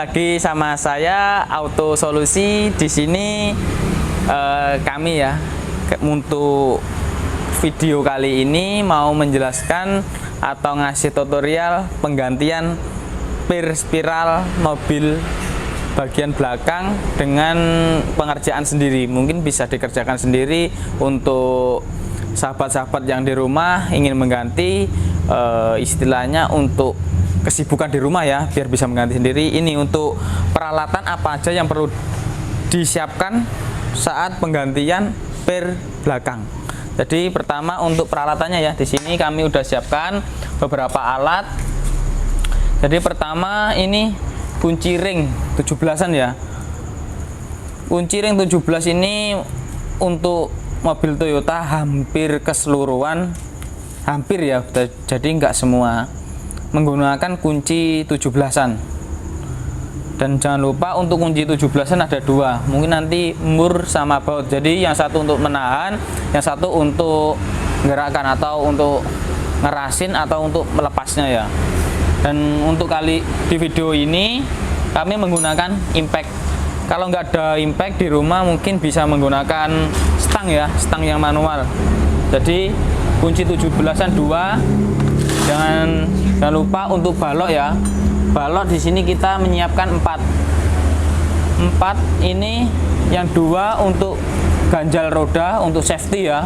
lagi sama saya Auto Solusi. Di sini kami ya untuk video kali ini mau menjelaskan atau ngasih tutorial penggantian pir spiral mobil bagian belakang dengan pengerjaan sendiri. Mungkin bisa dikerjakan sendiri untuk sahabat-sahabat yang di rumah ingin mengganti, istilahnya untuk kesibukan di rumah ya, biar bisa mengganti sendiri. Ini untuk peralatan apa aja yang perlu disiapkan saat penggantian pir belakang. Jadi pertama untuk peralatannya ya, di sini kami udah siapkan beberapa alat. Jadi pertama ini kunci ring 17-an ya. Kunci ring 17 ini untuk mobil Toyota hampir keseluruhan, hampir ya, jadi nggak semua menggunakan kunci 17-an. Dan jangan lupa untuk kunci 17-an ada dua, mungkin nanti mur sama baut. Jadi yang satu untuk menahan, yang satu untuk menggerakkan atau untuk ngerasin atau untuk melepasnya ya. Dan untuk kali di video ini kami menggunakan impact. Kalau nggak ada impact di rumah mungkin bisa menggunakan stang ya, stang yang manual. Jadi kunci 17-an dua. Jangan lupa untuk balok ya. Balok di sini kita menyiapkan 4 ini, yang dua untuk ganjal roda untuk safety ya.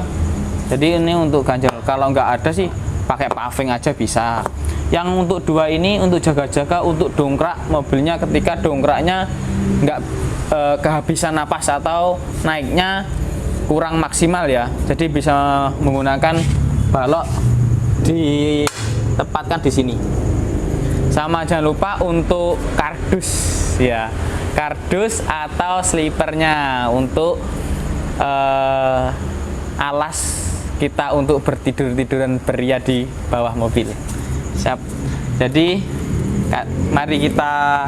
Jadi ini untuk ganjal, kalau nggak ada sih pakai paving aja bisa. Yang untuk dua ini untuk jaga-jaga, untuk dongkrak mobilnya ketika dongkraknya nggak kehabisan napas atau naiknya kurang maksimal ya. Jadi bisa menggunakan balok ditempatkan di sini. Sama jangan lupa untuk kardus ya, kardus atau slipernya untuk alas kita untuk bertidur-tiduran beria di bawah mobil. Siap. Jadi mari kita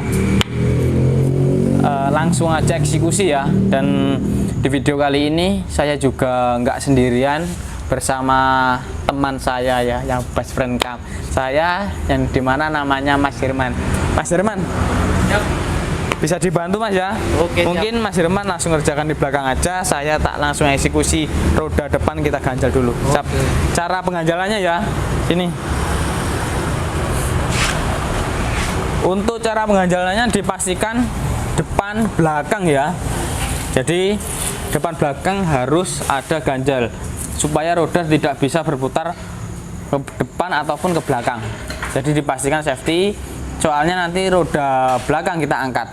langsung aja eksekusi ya. Dan di video kali ini saya juga nggak sendirian, bersama teman saya ya, yang best friend saya, yang dimana namanya Mas Herman. Mas Herman, yep, bisa dibantu Mas ya? Oke, mungkin siap. Mas Herman langsung kerjakan di belakang aja, saya tak langsung eksekusi roda depan, kita ganjal dulu. Oke. Cara pengganjalannya ya, ini. Untuk cara pengganjalannya dipastikan depan belakang ya. Jadi depan belakang harus ada ganjal supaya roda tidak bisa berputar ke depan ataupun ke belakang. Jadi dipastikan safety, soalnya nanti roda belakang kita angkat.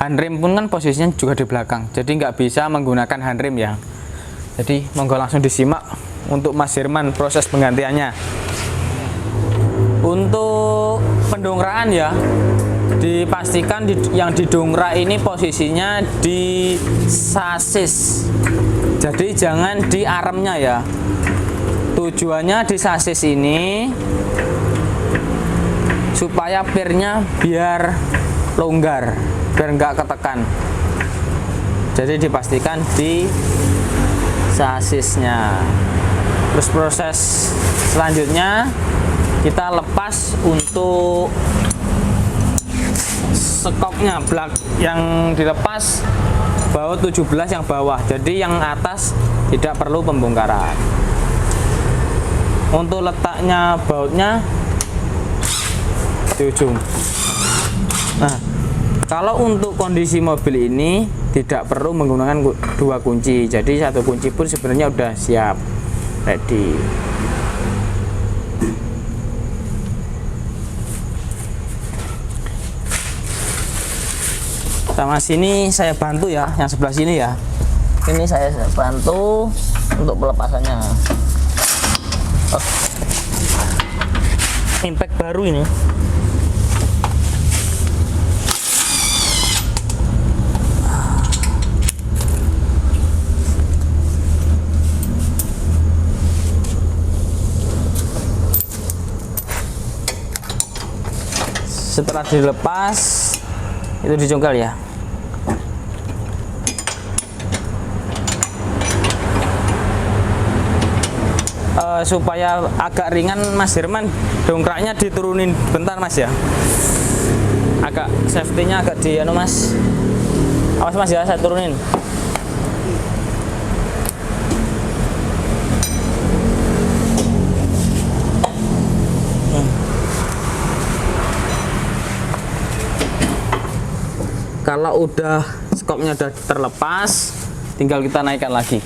Handrem pun kan posisinya juga di belakang, jadi nggak bisa menggunakan handrem ya. Jadi monggo langsung disimak untuk Mas Herman proses penggantiannya. Untuk pendongkrakan ya, dipastikan yang didongkrak ini posisinya di sasis. Jadi jangan di armnya ya. Tujuannya di sasis ini supaya pirnya biar longgar, biar nggak ketekan. Jadi dipastikan di sasisnya. Terus proses selanjutnya kita lepas untuk sekopnya, yang dilepas baut 17 yang bawah, jadi yang atas tidak perlu pembongkaran. Untuk letaknya bautnya di ujung. Nah, kalau untuk kondisi mobil ini tidak perlu menggunakan dua kunci, jadi satu kunci pun sebenarnya udah siap ready. Sama sini saya bantu ya, yang sebelah sini ya. Ini saya bantu untuk pelepasannya. Oh. Impact baru ini. Setelah dilepas itu dijongkal ya. Supaya agak ringan Mas Herman, dongkraknya diturunin bentar Mas ya, agak safety-nya agak di anu Mas. Awas Mas ya, saya turunin. Kalau udah skopnya udah terlepas, tinggal kita naikkan lagi.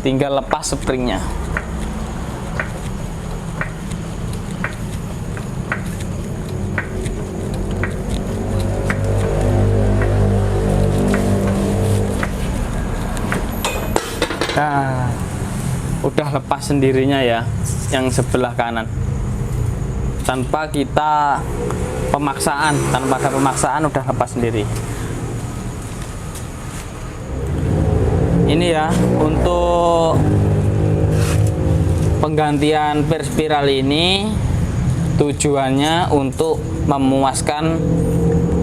Tinggal lepas springnya. Nah, udah lepas sendirinya ya, yang sebelah kanan. Tanpa kita tanpa ada pemaksaan udah lepas sendiri. Ini ya untuk penggantian per spiral ini tujuannya untuk memuaskan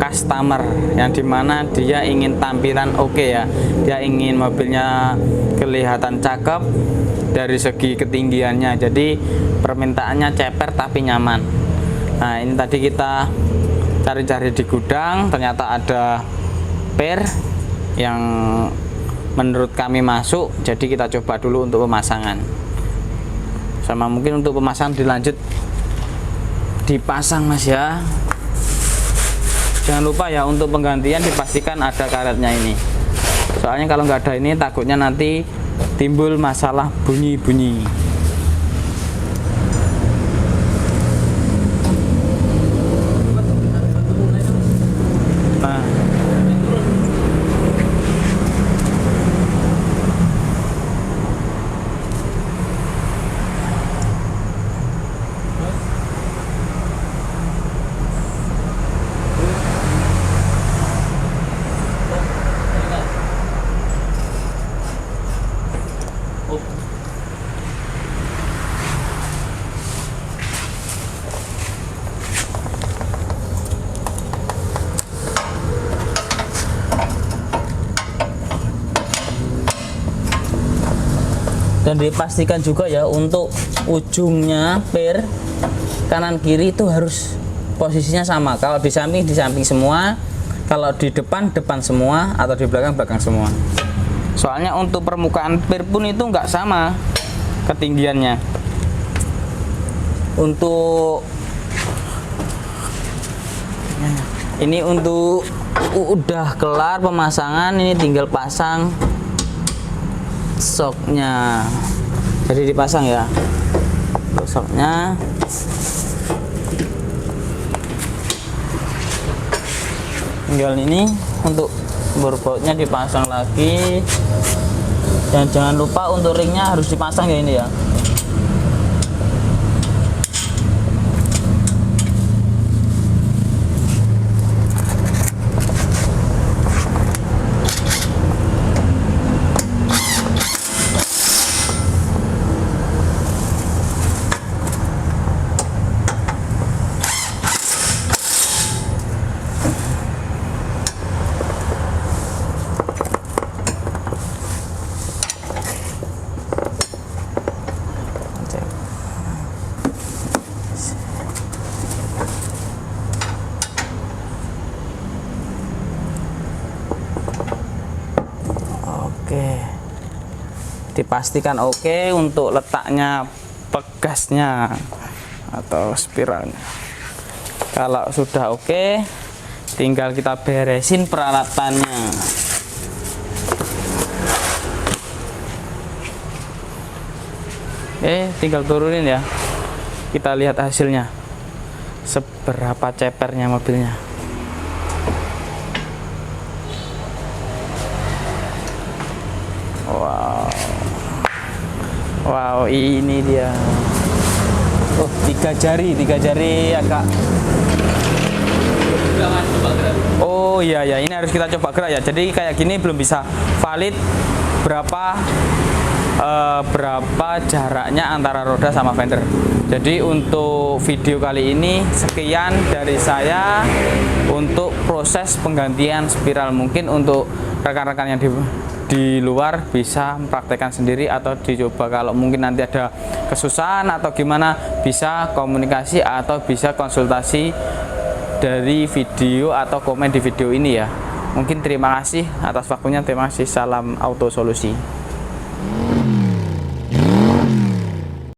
customer yang dimana dia ingin tampilan oke ya, dia ingin mobilnya kelihatan cakep dari segi ketinggiannya, jadi permintaannya ceper tapi nyaman. Nah ini tadi kita cari-cari di gudang, ternyata ada per yang menurut kami masuk, jadi kita coba dulu untuk pemasangan. Sama mungkin untuk pemasangan dilanjut dipasang Mas ya. Jangan lupa ya untuk penggantian dipastikan ada karetnya ini. Soalnya kalau nggak ada ini takutnya nanti timbul masalah bunyi-bunyi. Dan dipastikan juga ya untuk ujungnya per kanan kiri itu harus posisinya sama. Kalau di samping semua, kalau di depan semua, atau di belakang semua. Soalnya untuk permukaan per pun itu nggak sama ketinggiannya. Untuk ini untuk udah kelar pemasangan, ini tinggal pasang soknya. Jadi dipasang ya untuk soknya. Tinggal ini untuk borbautnya dipasang lagi, dan jangan lupa untuk ringnya harus dipasang ya ini ya. Dipastikan oke untuk letaknya pegasnya atau spiralnya. Kalau sudah oke, tinggal kita beresin peralatannya. Tinggal turunin ya. Kita lihat hasilnya, seberapa cepernya mobilnya. Wow, ini dia. Oh, tiga jari agak. Oh iya ya, ini harus kita coba gerak ya. Jadi kayak gini belum bisa valid berapa jaraknya antara roda sama fender. Jadi untuk video kali ini sekian dari saya untuk proses penggantian spiral. Mungkin untuk rekan-rekan yang di luar bisa mempraktekkan sendiri atau dicoba. Kalau mungkin nanti ada kesusahan atau gimana, bisa komunikasi atau bisa konsultasi dari video atau komen di video ini ya. Mungkin terima kasih atas waktunya, terima kasih, salam auto solusi.